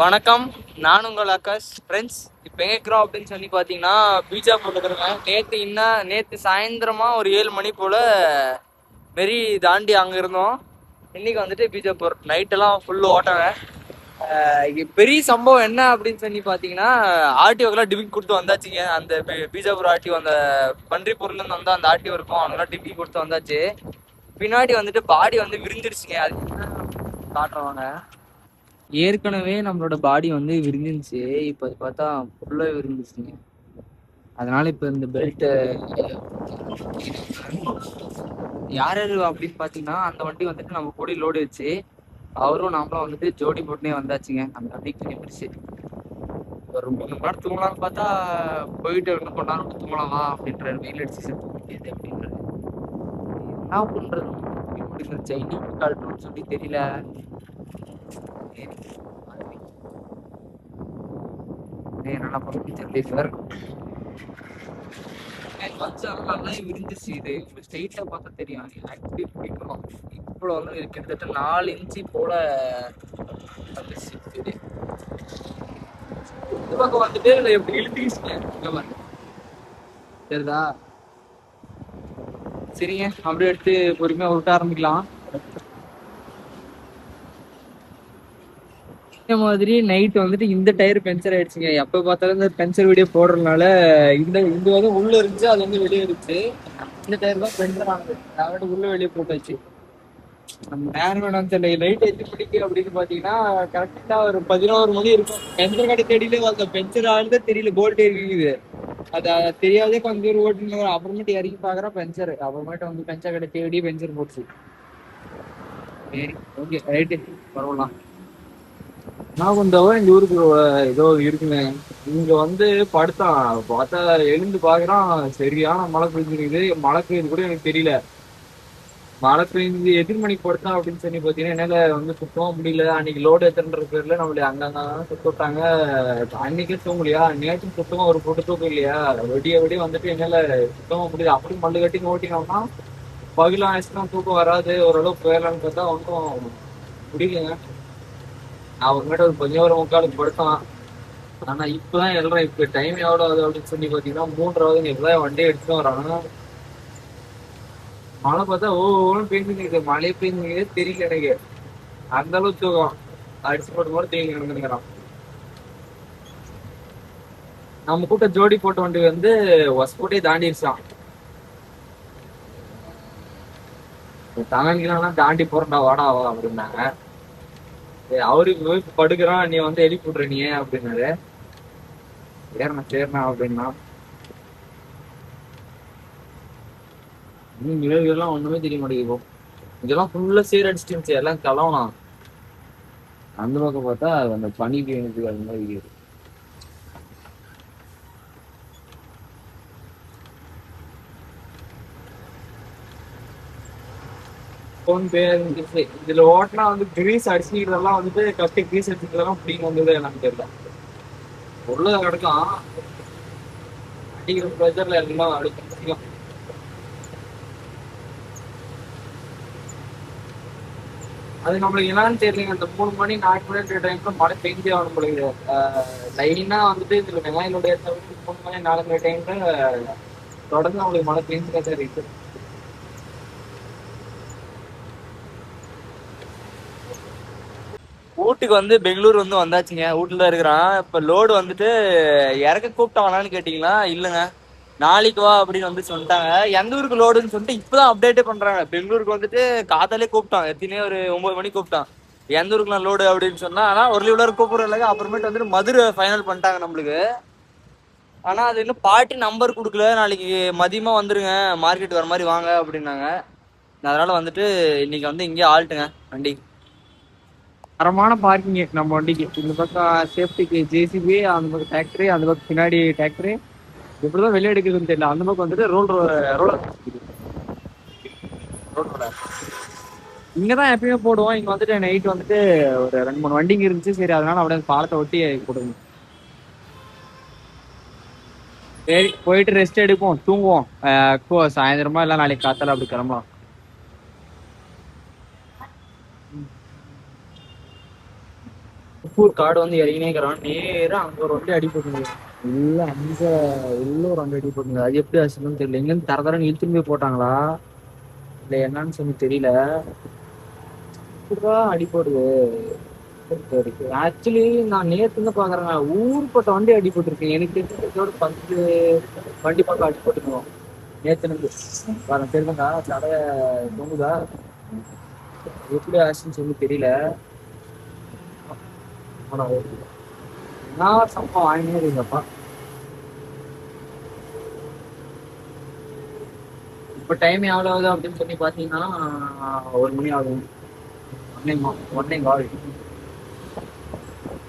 வணக்கம், நான் உங்கள் ஆகாஷ். ஃப்ரெண்ட்ஸ், இப்போ எங்கே இருக்கிறோம் அப்படின்னு சொல்லி பார்த்தீங்கன்னா பீச்சா போட்டுக்கிறோங்க. நேற்று சாயந்தரமா ஒரு 7 மணி போல் மெரி தாண்டி அங்கே இருந்தோம். இன்னைக்கு வந்துட்டு பீஜாப்பூர் நைட்டெல்லாம் ஃபுல்லு ஓட்டாங்க. பெரிய சம்பவம் என்ன அப்படின்னு சொல்லி பார்த்தீங்கன்னா ஆர்டிஓக்கெல்லாம் டிபிக் கொடுத்து வந்தாச்சுங்க. அந்த பீஜாப்பூர் ஆர்டிஓ அந்த பன்றிப்பூர்லேருந்து வந்தால் அந்த ஆர்டிஓ இருக்கும், அவங்களாம் டிபிக் கொடுத்து வந்தாச்சு. பின்னாடி வந்துட்டு பாடி வந்து விரிஞ்சிருச்சுங்க. அது காட்டுறவாங்க. ஏற்கனவே நம்மளோட பாடி வந்து விரிஞ்சிருச்சு, இப்போ பார்த்தா ஃபுல்லாக விரிஞ்சிருச்சுங்க. அதனால இப்போ இந்த பெல்ட் யார் யார் அப்படின்னு பார்த்தீங்கன்னா அந்த வண்டி வந்துட்டு நம்ம கூட லோடு வச்சு அவரும் நாமளும் வந்துட்டு ஜோடி போட்டுனே வந்தாச்சுங்க. அந்த வண்டிக்கு கொஞ்சம் பெருசு. ஒரு 3 மணி நேரம் தூங்கலாம்னு பார்த்தா போயிட்டு 2 மணி நேரம் தூங்கலாமா அப்படின்ற வெயில் அடிச்சு செத்து முடியாது அப்படின்றது. என்ன பண்றது, சைனி கழட்டணும்னு சொல்லி தெரியல. என்னென்ன பண்ணுறது தெரியல. நல்லா விரிஞ்சிச்சு. இது ஸ்ட்ரெயிட்டா பார்த்தா தெரியும். ஆக்சுவலி பிடிக்கணும். இப்போ வந்து கிட்டத்தட்ட 4 இன்ச்சு போல வந்துச்சு. இந்த பக்கம் வந்துட்டு எப்படி இழுத்துக்கிச்சுங்க. சரிதா? சரிங்க, அப்படியே எடுத்து பொறுமையா விட்ட ஆரம்பிக்கலாம். இந்த மாதிரி நைட் வந்துட்டு இந்த டயர் பஞ்சர் ஆயிடுச்சுங்க. எப்ப பார்த்தாலும் இந்த பஞ்சர் வீடியோ போடுறதுனால இந்த வந்து உள்ள இருந்துச்சு, அது வந்து வெளியே இருந்துச்சு. இந்த டயர் தான் பஞ்சர் ஆனது. அதாவது உள்ள வெளியே போட்டாச்சு. நம்ம நேரம் வேணாம்னு தெரியல. லைட் எத்தி பிடிக்கு அப்படின்னு பாத்தீங்கன்னா கரெக்டா ஒரு 11 மணி இருக்கும். பெஞ்சர் கடை தேடியிலே அந்த பெஞ்சர் ஆளுதே தெரியல. போல்ட் இருக்குது, அது தெரியாதே கொஞ்சம் தூரம் ஓட்டுங்க. அப்புறமேட்டு இறங்கி பாக்குறா பெஞ்சர். அப்புறமேட்டு வந்து பெஞ்சர் கடை தேடி பெஞ்சர் போட்டுச்சு. சரி, ஓகே, ரைட்டு, பரவாயில்ல. நான் கொஞ்சம் இந்த ஊருக்கு ஏதோ இருக்குங்க. இங்க வந்து படுத்தான், பார்த்தா எழுந்து பாக்குறான் சரியான மழை பெஞ்சிருக்குது. மழை பெய்யுது கூட எனக்கு தெரியல. மழை பெஞ்சு எத்தனை மணிக்கு படுத்தான் அப்படின்னு சொல்லி பாத்தீங்கன்னா என்னால வந்து சுத்தவும் முடியல. அன்னைக்கு லோடு எத்தன்ற பேர்ல நம்மளுடைய அங்கங்க சுத்த விட்டாங்க. அன்னைக்கே தூங்கலையா, நேற்றும் சுத்தமா ஒரு போட்டு தூக்கம் இல்லையா. விடிய வந்துட்டு என்னால சுத்தமா முடியல. அப்படி மல்லு கட்டி ஓட்டினோம்னா பகலாம் ஆயிடுச்சுன்னா தூக்கம் வராது. ஓரளவு போயிடலான்னு பார்த்தா ஒன்றும் முடியலங்க. அவங்ககிட்ட ஒரு கொஞ்சம் ஒரு முக்காலுக்கு படுத்தான். ஆனா இப்பதான் எழுறேன். இப்ப டைம் எவ்வளவு ஆகுது அப்படின்னு சொல்லி பாத்தீங்கன்னா 3:30. இப்பதான் வண்டியை எடுத்துட்டு வராங்க. மழை பார்த்தா ஓன்னு பெஞ்சுருக்கு. மழையே பெஞ்சுங்க தெரியல எனக்கு. அந்த அளவுக்கு தூக்கம் அடிச்சு போட்டு போது தூங்கி நடந்துக்கிறான். நம்ம கூட்ட ஜோடி போட்ட வண்டி வந்து ஒஸ்போட்டே தாண்டிடுச்சான். தமிழ்லாம் தாண்டி போறா வாடாவா அப்படின்னாங்க. அவருக்கு போய் படுக்கிறான், நீ வந்து எழுப்பி விட்ற நீ அப்படின்னாரு. சரிண்ணா அப்படின்னா இதெல்லாம் ஒண்ணுமே தெரிய மாட்டேங்குது. இதெல்லாம் ஃபுல்லா சீரடிச்சிட்டு இருந்துச்சு, எல்லாம் கலவலாம். அந்த பக்கம் பார்த்தா அந்த பனி பெய்யுது அது மாதிரி. இதுல ஓட்டினா வந்து கிரீஸ் அடிச்சுக்கிறதெல்லாம் வந்துட்டு கட்டி கிரீஸ் அடிச்சுக்கிறதெல்லாம் பிடிங்க வந்தது எனக்கு தெரியல. உள்ள கிடக்கும் அடிக்கிற ப்ரெஷர்ல எல்லாம் அடிக்கும். அது நம்மளுக்கு என்னன்னு தெரியலங்க. அந்த 3 மணி 4 மணி டைம்ல மழை பெஞ்சே ஆகணும் போல. லைனா வந்துட்டு இதுல வெங்காயனுடைய 3 மணி 4 மணி டைம்ல தொடர்ந்து நம்மளுக்கு மழை பெஞ்சுதான் இருக்கு. வீட்டுக்கு வந்து பெங்களூர் வந்து வந்தாச்சுங்க. வீட்டுல தான் இருக்கிறான். இப்ப லோடு வந்துட்டு இறக்க கூப்பிட்டாங்களான்னு கேட்டீங்களா? இல்லைங்க, நாளைக்கு வா அப்படின்னு வந்து சொல்லிட்டாங்க. எந்த ஊருக்கு லோடுன்னு சொல்லிட்டு இப்பதான் அப்டேட்டே பண்றாங்க. பெங்களூருக்கு வந்துட்டு காத்தாலே கூப்பிட்டான். எத்தனையோ ஒரு 9 மணிக்கு கூப்பிட்டான். எந்த ஊருக்குலாம் லோடு அப்படின்னு சொன்னா, ஆனா ஒரு லீவ்ல கூப்பிடுறாங்க. அப்புறமேட்டு வந்துட்டு மதுரை ஃபைனல் பண்ணிட்டாங்க நம்மளுக்கு. ஆனா அது இன்னும் பார்ட்டி நம்பர் கொடுக்கல. நாளைக்கு மதியமா வந்துருங்க, மார்க்கெட் வர மாதிரி வாங்க அப்படின்னாங்க. அதனால வந்துட்டு இன்னைக்கு வந்து இங்கே ஆல்ட்டுங்க வண்டி. தரமான பார்க்கிங் நம்ம வண்டிக்கு. இந்த பக்கம் சேஃப்டிக்கு ஜேசிபி, அந்த பக்கம் டிராக்டர், அந்த பக்கம் பின்னாடி டிராக்டர். எப்படிதான் வெளியே எடுக்குதுன்னு தெரியல. அந்த பக்கம் வந்துட்டு ரோலர் இங்கதான் எப்பயுமே போடுவோம். இங்க வந்துட்டு நைட் வந்துட்டு ஒரு 2-3 வண்டிங்க இருந்துச்சு. சரி, அதனால அப்படியே பாலத்தை ஒட்டி போடுவோம். சரி, போயிட்டு ரெஸ்ட் எடுப்போம், தூங்குவோம். சாயந்தரமா இல்ல நாளைக்கு காத்தால அப்படி கிளம்பலாம். திருப்பூர் காடு வந்து இறங்கினேங்கிறான். நேரா அங்க ஒரு வண்டி அடிபட்டுங்க. இல்ல அங்க உள்ள ஒரு வண்டி அடிபட்டுங்க. அது எப்படி ஆச்சுன்னு தெரியல. எங்கன்னு தரதரன்னு இழுத்துன்னு போய் போட்டாங்களா இல்ல என்னன்னு சொல்லி தெரியல. இப்படிதான் அடிபடுது. ஆக்சுவலி நான் நேத்து இருந்து பாக்குறேன், ஊர்பட்ட வண்டி அடிபட்டு எனக்கு தெரிஞ்சதோட 10 வண்டி பக்கம் அடிபட்டுருக்கோம் நேத்துல இருந்து. பாருங்க தெரியுதுங்களா தடைய தொங்குதா எப்படி ஆச்சுன்னு சொல்லி தெரியல. ஆனா நான் சம்பவம் வாங்கினே இருங்கப்பா. இப்ப டைம் எவ்வளவு ஆகுது அப்படின்னு சொல்லி பாத்தீங்கன்னா 1 மணி ஆகும். ஒன்னே கால்.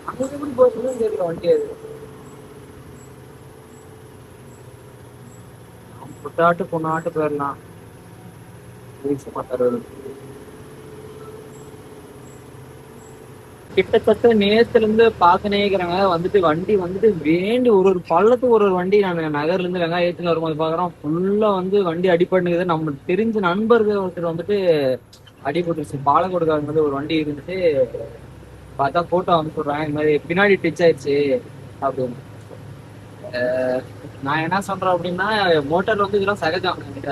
அங்க எப்படி போச்சுன்னு தெரியல வண்டி. அது புட்டாட்டு பொண்ணாட்டு போயிடலாம். கிட்டத்தட்ட நேத்துல இருந்து பாக்கனேங்கிறாங்க. வந்துட்டு வண்டி வந்துட்டு வேண்டி ஒரு ஒரு பள்ளத்துக்கு ஒரு ஒரு வண்டி. நான் நகர்ல இருந்து வெங்காயத்துல வரும்போது பாக்குறோம் ஃபுல்லா வந்து வண்டி அடிபட்டுக்குது. நம்மளுக்கு தெரிஞ்ச நண்பர்கள் ஒருத்தர் வந்துட்டு அடிபட்டுருச்சு. பாலக்கோடுக்காரங்க வந்து ஒரு வண்டி இருந்துட்டு பார்த்தா போட்டோ அனுப்பிச்சுடுறாங்க, இந்த மாதிரி பின்னாடி டிச் ஆயிடுச்சு அப்படின்னு. நான் என்ன சொல்றேன் அப்படின்னா, மோட்டார் வந்து இதெல்லாம் சகஜம். இந்த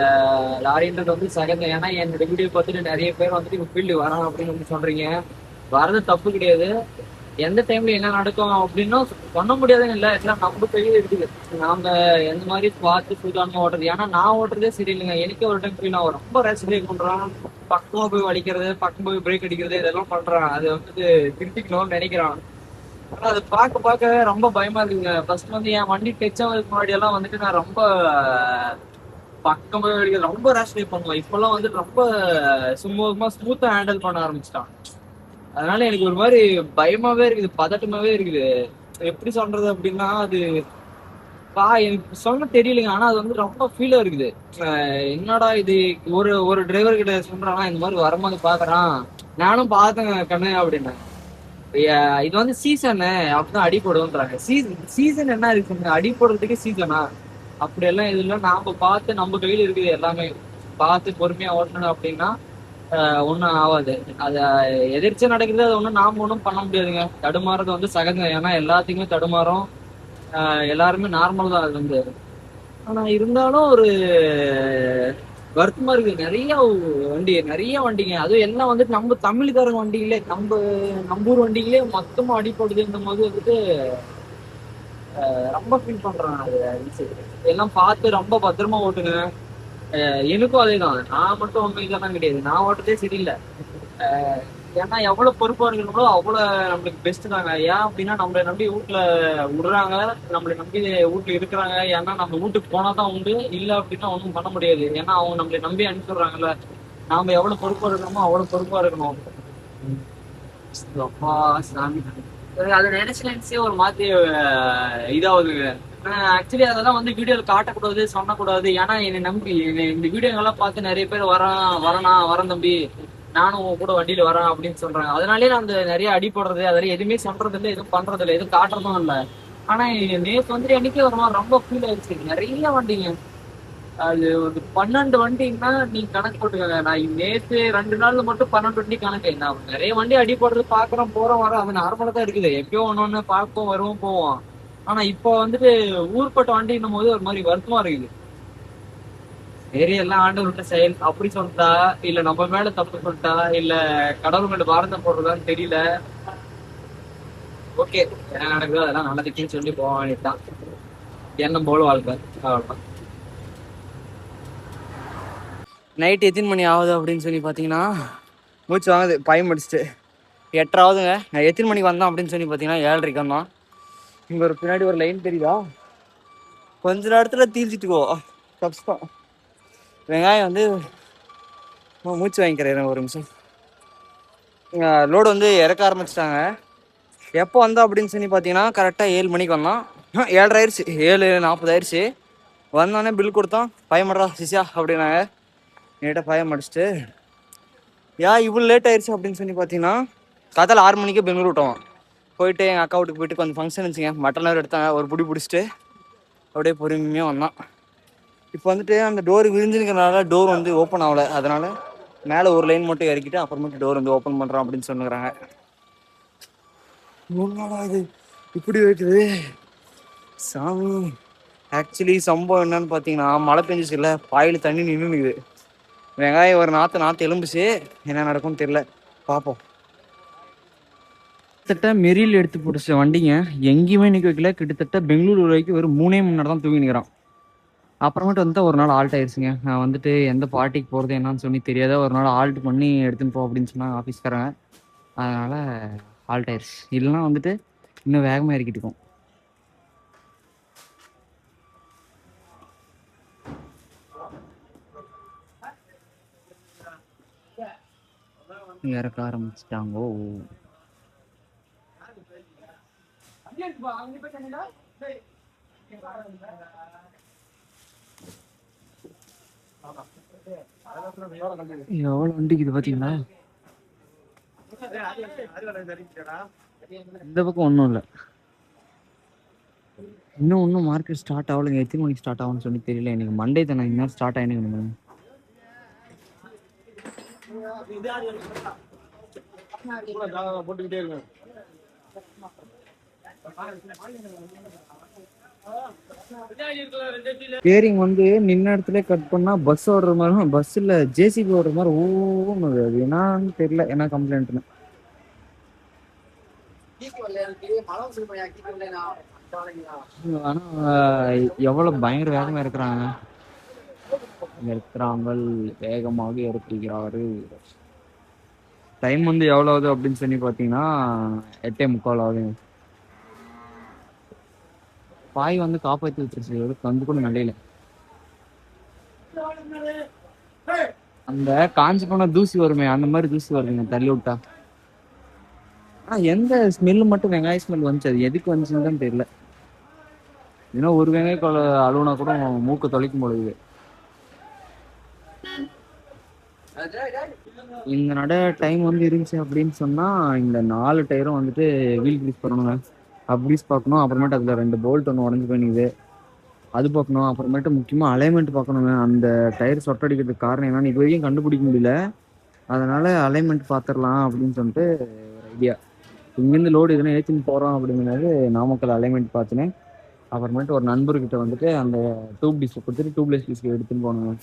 லாரின்றது வந்து சகஜம். ஏன்னா என்னோட வீடியோ பார்த்துட்டு நிறைய பேர் வந்துட்டு ஃபீல்டு வரோம் அப்படின்னு வந்து சொல்றீங்க. வர்றது தப்பு கிடையாது. எந்த டைம்ல என்ன நடக்கும் அப்படின்னா பண்ண முடியாதுன்னு இல்லை, எல்லாம் நம்ம கையில இருக்குது. நாம எந்த மாதிரி பார்த்து சூதானமா ஓட்டுறது. ஏன்னா நான் ஓட்டுறதே சரியில்லைங்க. எனக்கே ஒரு டைம் ஃபீல் ஆகும். ரொம்ப ரேஷ் பிரேக் பண்றான், பக்கமா போய் வலிக்கிறது, பக்கம் போய் பிரேக் அடிக்கிறது, இதெல்லாம் பண்றான். அது வந்துட்டு திருத்திக்கணும்னு நினைக்கிறான். ஆனா அது பார்க்க பார்க்க ரொம்ப பயமா இருக்குங்க. ஃபர்ஸ்ட் வந்து என் வண்டி டச் ஆகிறதுக்கு முன்னாடி எல்லாம் வந்துட்டு நான் ரொம்ப பக்கம் போய் வலிக்கிறது, ரொம்ப ரேஷ் பிரேக் பண்ணுவேன். இப்பெல்லாம் வந்துட்டு ரொம்ப சுமூகமா ஸ்மூத்தா ஹேண்டில் பண்ண ஆரம்பிச்சிட்டான். அதனால எனக்கு ஒரு மாதிரி பயமாவே இருக்குது, பதட்டமாவே இருக்குது. எப்படி சொல்றது அப்படின்னா, அது எனக்கு சொல்ல தெரியலைங்க. ஆனா அது வந்து ரொம்ப ஃபீலா இருக்குது. என்னடா இது, ஒரு ஒரு டிரைவர் கிட்ட சொல்றானா இந்த மாதிரி வரும்போது பாக்குறான், நானும் பார்த்தேன் கண்ணு அப்படின்னு. இது வந்து சீசனு அப்படிதான் அடிபடுன்றாங்க. சீசன் என்ன இருக்கு, அடிபடுறதுக்கு சீசனா? அப்படி எல்லாம் இது இல்லை. நாம பார்த்து நம்ம கையில இருக்குது எல்லாமே. பார்த்து பொறுமையா ஓட்டணும் அப்படின்னா ஒன்றும் ஆகாது. அது எதிர்த்து நடக்குது, அது ஒன்றும் நாம ஒன்றும் பண்ண முடியாதுங்க. தடுமாறது வந்து சகஜம். ஏன்னா எல்லாத்துக்குமே தடுமாறும். எல்லாருமே நார்மல் தான் அது வந்து. ஆனா இருந்தாலும் ஒரு வருத்தமா இருக்கு. நிறைய வண்டிங்க, அதுவும் எல்லாம் வந்துட்டு நம்ம தமிழ்காரங்க வண்டிகளே, நம்ம ஊர் வண்டிகளே மொத்தமா அடிப்படுதுன்ற போது வந்துட்டு ரொம்ப ஃபீல் பண்றேன். அது எல்லாம் பார்த்து ரொம்ப பத்திரமா ஓட்டுங்க. எனக்கும் அதேதான். நான் மட்டும் உங்க இதெல்லாம் கிடையாது, நான் ஓட்டுறதே சரியில்லை. ஏன்னா எவ்வளவு பொறுப்பா இருக்கணுங்களோ அவ்வளவு நம்மளுக்கு பெஸ்ட் தாங்க. ஏன் அப்படின்னா நம்மளை நம்பி வீட்டுல விடுறாங்க, நம்மளை நம்பி வீட்டுல இருக்கிறாங்க. ஏன்னா நம்ம வீட்டுக்கு போனாதான் உண்டு, இல்லை அப்படின்னா ஒன்றும் பண்ண முடியாது. ஏன்னா அவங்க நம்மளை நம்பி அனுப்பிடுறாங்கல்ல. நாம எவ்வளவு பொறுப்பா இருக்கணுமோ அவ்வளவு பொறுப்பா இருக்கணும். அப்பா சாமி, அதை நினைச்சு ஒரு மாதிரி இதாகுதுங்க. ஆக்சுவலி அதெல்லாம் வந்து வீடியோல காட்டக்கூடாது, சொல்லக்கூடாது. ஏன்னா என்னை நம்பி இந்த வீடியோங்கெல்லாம் பார்த்து நிறைய பேர் வரேன் தம்பி, நானும் உங்க கூட வண்டியில வரேன் அப்படின்னு சொல்றாங்க. அதனாலே நான் அந்த நிறைய அடி போடுறது அதெல்லாம் எதுவுமே சொல்றது இல்லை, எதுவும் பண்றது இல்லை, எதுவும் காட்டுறதும் இல்லை. ஆனா நேற்று வந்துட்டு என்னைக்கே ஒரு மாதிரி ரொம்ப ஃபீல் ஆயிடுச்சு. நிறைய வண்டிங்க, அது ஒரு 12 வண்டிங்கன்னா நீங்க கணக்கு போட்டுக்கோங்க. நான் நேற்று 2 நாள்ல மட்டும் 12 வண்டி கணக்கு. நான் நிறைய வண்டி அடி போடுறது பாக்குறோம், போறோம், வரோம். அது நார்மலா தான் இருக்குது. எப்பயோ ஒண்ணு பார்ப்போம், வருவோம், போவோம். ஆனா இப்போ வந்துட்டு ஊர்பட்ட வண்டின்னும் போது ஒரு மாதிரி வருத்தமா இருக்குது. சரி எல்லாம் ஆண்டவர்கிட்ட செயல் அப்படி சொல்லிட்டா, இல்ல நம்ம மேல தப்பு சொல்லிட்டா, இல்ல கடவுள் மேல பாரதம் போடுறதான்னு தெரியல. ஓகே, என்ன நடக்குதோ அதெல்லாம் நல்லதுக்குன்னு சொல்லி போக வேண்டியதுதான். எண்ணம் போல வாழ்க்கை, அவ்வளவுதான். நைட் எத்தனை மணி ஆகுது அப்படின்னு சொல்லி பார்த்தீங்கன்னா, மூச்சு வாங்குது பயம் முடிச்சுட்டு. 8:30 ஆகுதுங்க. நான் எத்தனை மணிக்கு வந்தோம் அப்படின்னு சொல்லி பார்த்தீங்கன்னா 7:30 வந்தோம். இங்கே ஒரு பின்னாடி ஒரு லைன் தெரியுதா, கொஞ்ச நேரத்தில் தீர்ச்சிட்டுக்கோ கஷ்டம். வெங்காயம் வந்து மூச்சு வாங்கிக்கிறேன் ஒரு நிமிஷம். லோடு வந்து இறக்க ஆரம்பிச்சிட்டாங்க. எப்போ வந்தோம் அப்படின்னு சொல்லி பார்த்தீங்கன்னா கரெக்டாக 7 மணிக்கு வந்தோம். 7:30 ஆயிடுச்சு, 7:40 ஆயிடுச்சு. வந்தோடனே பில் கொடுத்தோம். பயமடா சிசியா அப்படின்னாங்க. நீட்டாக பயம் அடிச்சுட்டு, இவ்வளோ லேட் ஆயிடுச்சு அப்படின்னு சொல்லி பார்த்தீங்கன்னா, காத்தால 6 மணிக்கு பெங்களூர் விட்டோம். போயிட்டு எங்கள் அக்கா வீட்டுக்கு போயிட்டு கொஞ்சம் ஃபங்க்ஷன் இருந்துச்சுங்க. மட்டன் வேறு எடுத்தாங்க. ஒரு பிடிச்சிட்டு அப்படியே பொறுமையாக வந்தான். இப்போ வந்துட்டு அந்த டோர் விரிஞ்சுக்கிறனால டோர் வந்து ஓப்பன் ஆகலை. அதனால மேலே ஒரு லைன் மட்டும் இறக்கிட்டு அப்புறமேட்டு டோர் வந்து ஓப்பன் பண்ணுறோம் அப்படின்னு சொன்னுக்கிறாங்க. என்னடா இது இப்படி இருக்குது சாமி. ஆக்சுவலி சம்பவம் என்னன்னு பார்த்தீங்கன்னா, மழை பெஞ்சிச்சு இல்லை, பாயில் தண்ணி நின்றுனுக்குது. வெங்காயம் ஒரு நாற்று எலும்புச்சு. என்ன நடக்கும்னு தெரியல, பார்ப்போம். கிட்டத்தட்ட மெரியில் எடுத்து போட்டுச்ச வண்டிங்க எங்கேயுமே நிற்க வைக்கல. கிட்டத்தட்ட பெங்களூர் வரைக்கும் ஒரு 3 மணி நேரம் தான் தூங்கி நிற்கிறான். அப்புறமேட்டு வந்து ஒரு நாள் ஆல்ட் ஆயிடுச்சுங்க. நான் வந்துட்டு எந்த பார்ட்டிக்கு போகிறது என்னன்னு சொல்லி தெரியாத ஒரு நாள் ஆல்ட் பண்ணி எடுத்துன்னு போ அப்படின்னு சொன்னாங்க ஆஃபீஸ்காரங்க. அதனால ஆல்ட் ஆயிடுச்சு. இல்லைன்னா வந்துட்டு இன்னும் வேகமாக இறக்கிட்டு இருக்கோம். இறக்க ஆரம்பிச்சிட்டாங்கோ. எவ்வளோ வண்டிக்குது பார்த்தீங்களா? இந்த பக்கம் ஒன்றும் இல்லை. இன்னும் மார்க்கெட் ஸ்டார்ட் ஆகலைங்க. எத்தனை மணிக்கு ஸ்டார்ட் ஆகும்னு சொல்லி தெரியல. எனக்கு மண்டே தானே இன்னும் ஸ்டார்ட் ஆகினுங்க. போட்டுக்கிட்டே இருக்கேன். ஸ்டீரிங் வந்து நின்ன இடத்துல கட் பண்ணா பஸ் ஓடுற மாதிரி, பஸ் இல்ல ஜேசிபி ஓடுற மாதிரி ஓடுது. அது என்னன்னு தெரியல, என்ன கம்ப்ளைண்ட்னு. ஆனா எவ்வளவு பயங்கர வேகமா இருக்கிறாங்க. வேகமாக இறக்குகிறாரு. டைம் வந்து எவ்வளவு ஆகுது அப்படின்னு சொல்லி பாத்தீங்கன்னா 8:45 ஆகுது. பாய் வந்து காப்பாற்றி வச்சிருச்சு, கந்து கூட நடையில. அந்த காஞ்சி போன தூசி வருமே, அந்த மாதிரி தூசி வருதுங்க தள்ளி விட்டா. ஆனா எந்த ஸ்மெல்லு மட்டும் வெங்காய ஸ்மெல் வந்துச்சு, அது எதுக்கு வந்துச்சுன்னு தான் தெரியல. ஏன்னா ஒரு வெங்காய அழுவுனா கூட மூக்கு தொலைக்கும் பொழுது. இந்த நட டைம் வந்து இருந்துச்சு அப்படின்னு சொன்னா இந்த 4 டயரும் வந்துட்டு வீல் கிரீஸ் பண்ணணுங்க. அப்ரீஸ் பார்க்கணும். அப்புறமேட்டு அதுல 2 போல்ட் ஒன்று உடஞ்சு போயிடுது, அது பார்க்கணும். அப்புறமேட்டு முக்கியமா அலைன்மெண்ட் பார்க்கணுங்க. அந்த டயர் சொட்டடிக்கிறதுக்கு காரணம் என்னன்னு இது வரைக்கும் கண்டுபிடிக்க முடியல. அதனால அலைன்மெண்ட் பார்த்துடலாம் அப்படின்னு சொல்லிட்டு ஒரு ஐடியா. இங்கேருந்து லோடு எதுனா ஏற்றின்னு போகிறோம் அப்படிங்கிறது நாமக்கல் அலைன்மெண்ட் பார்த்துனேன். அப்புறமேட்டு ஒரு நண்பர்கிட்ட வந்துட்டு அந்த டியூப் டிஸ்க் கொடுத்துட்டு டியூப்லெஸ் டிஸ்க் எடுத்துன்னு போகணுங்க.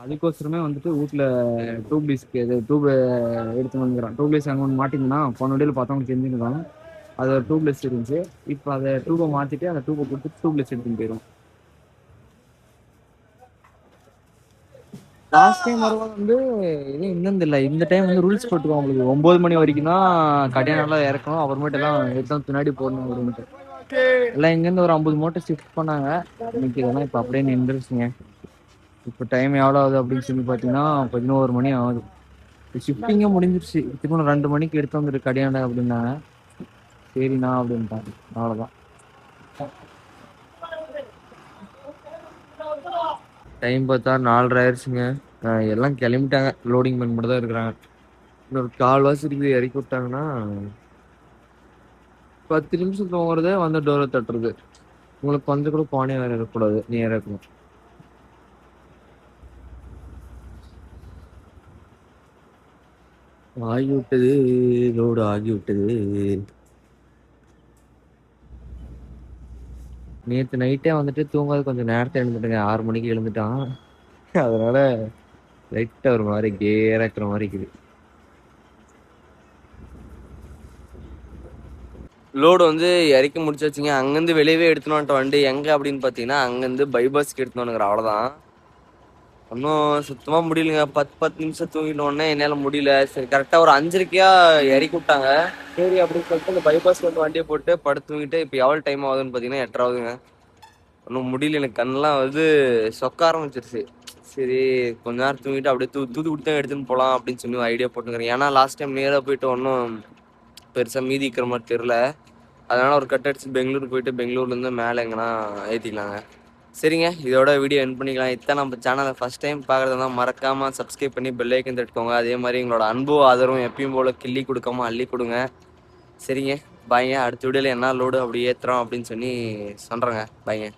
அதுக்கோசரமே வந்துட்டு வீட்டில் டியூப் டிஸ்க் டியூப் எடுத்துன்னு வந்துக்கிறான். டியூப்லெஸ் அங்கே ஒன்று மாட்டிங்கன்னா போன வண்டியில் பார்த்தவங்க தெரிஞ்சுருக்காங்க. அது டியூப்லெஸ் இருந்துச்சு. இப்போ அதை டியூபை மாற்றிட்டு அந்த டியூபை கொடுத்து டியூப்லெஸ் எடுத்துன்னு போயிடும். லாஸ்ட் டைம் வரும்போது வந்து எதுவும் இன்னும் இல்லை. இந்த டைம் வந்து ரூல்ஸ் போட்டுக்கோங்க, உங்களுக்கு 9 மணி வரைக்கும் தான் கடையானலாம் இறக்கணும். அப்புறமேட்டு எல்லாம் எடுத்து பின்னாடி போடணும் அப்படின்ட்டு எல்லாம் இங்கேருந்து ஒரு 50 மூட்டை ஷிஃப்ட் பண்ணாங்க. இன்னைக்கு இதெல்லாம் இப்போ அப்படியே நின்றுச்சுங்க. இப்போ டைம் எவ்வளோ ஆகுது அப்படின்னு சொல்லி பார்த்தீங்கன்னா 11 மணி ஆகுது. ஷிஃப்டிங்கே முடிஞ்சிருச்சு. திரும்ப 2 மணிக்கு எடுத்து வந்துட்டு கடையாண்ட அப்படின்னாங்க. சரிண்ணா அப்படின்ட்டாங்க. அவ்வளோதான். டைம் பார்த்தா 4:30 ஆயிடுச்சுங்க. எல்லாம் கிளம்பிட்டாங்க. லோடிங் பண்ணி மட்டும் தான் இருக்கிறாங்க. இன்னொரு 1/4 இருக்குது. இறக்கி விட்டாங்கன்னா 10 நிமிஷம் தூங்குறதே வந்து டோரை தட்டுறது. உங்களுக்கு கொஞ்சம் கூட பானே வேற இருக்கக்கூடாது, நீ இறக்கணும். ஆகிவிட்டது, லோடு ஆகிவிட்டது. நேற்று நைட்டே வந்துட்டு தூங்காது கொஞ்சம் நேரத்தை எழுந்துட்டுங்க. 6 மணிக்கு எழுந்துட்டான். அதனால லைட்டா ஒரு மாதிரி கேரா இருக்கிற மாதிரி இருக்குது. லோடு வந்து இறக்கி முடிச்சாச்சுங்க. அங்கேருந்து வெளியவே எடுத்துன்னு வந்துட்டு வண்டி எங்கே அப்படின்னு பார்த்தீங்கன்னா அங்கேருந்து பைபாஸ்க்கு எடுத்துன்னு வந்துங்கிற. அவ்வளோதான். ஒன்றும் சுத்தமாக முடியலைங்க. 10 நிமிஷம் தூங்கிட்டோன்னே என்னால் முடியல. சரி கரெக்டாக ஒரு 5:30 இறக்கி விட்டாங்க. சரி அப்படின்னு சொல்லிட்டு இந்த பைபாஸ்க்கு வந்து வண்டியை போட்டு படுத்து தூங்கிட்டு இப்போ எவ்வளோ டைம் ஆகுதுன்னு பார்த்தீங்கன்னா 8:30 ஆகுதுங்க. ஒன்றும் முடியல. எனக்கு கண்ணெலாம் வந்து சொக்க ஆரம்பிச்சிருச்சு. சரி கொஞ்ச நேரம் தூங்கிட்டு அப்படியே தூத்துக்குடி தான் எடுத்துன்னு போகலாம் அப்படின்னு சொல்லி ஐடியா போட்டுக்கிறேன். ஏன்னா லாஸ்ட் டைம் நேராக போயிட்டு ஒன்றும் பெருசாக மீதி இருக்கிற மாதிரி தெரில. அதனால் ஒரு கட் அடிச்சு பெங்களூர் போயிட்டு பெங்களூர்லேருந்து மேலே எங்கன்னா ஏற்றிக்கலாங்க. சரிங்க, இதோட வீடியோ என் பண்ணிக்கலாம். இதான் நம்ம சேனலை ஃபஸ்ட் டைம் பார்க்குறதுனா மறக்காமல் சப்ஸ்கிரைப் பண்ணி பெல் ஐக்கன் தட்டுக்கோங்க. அதே மாதிரி எங்களோட அன்பு ஆதரவும் எப்பயும் போல் கிள்ளி கொடுக்காம அள்ளி கொடுங்க. சரிங்க, பாய்ங்க. அடுத்த வீடியோவில் என்ன லோடு அப்படி ஏற்றுறோம் அப்படின்னு சொல்லி சொல்கிறேங்க. பாய்ங்க.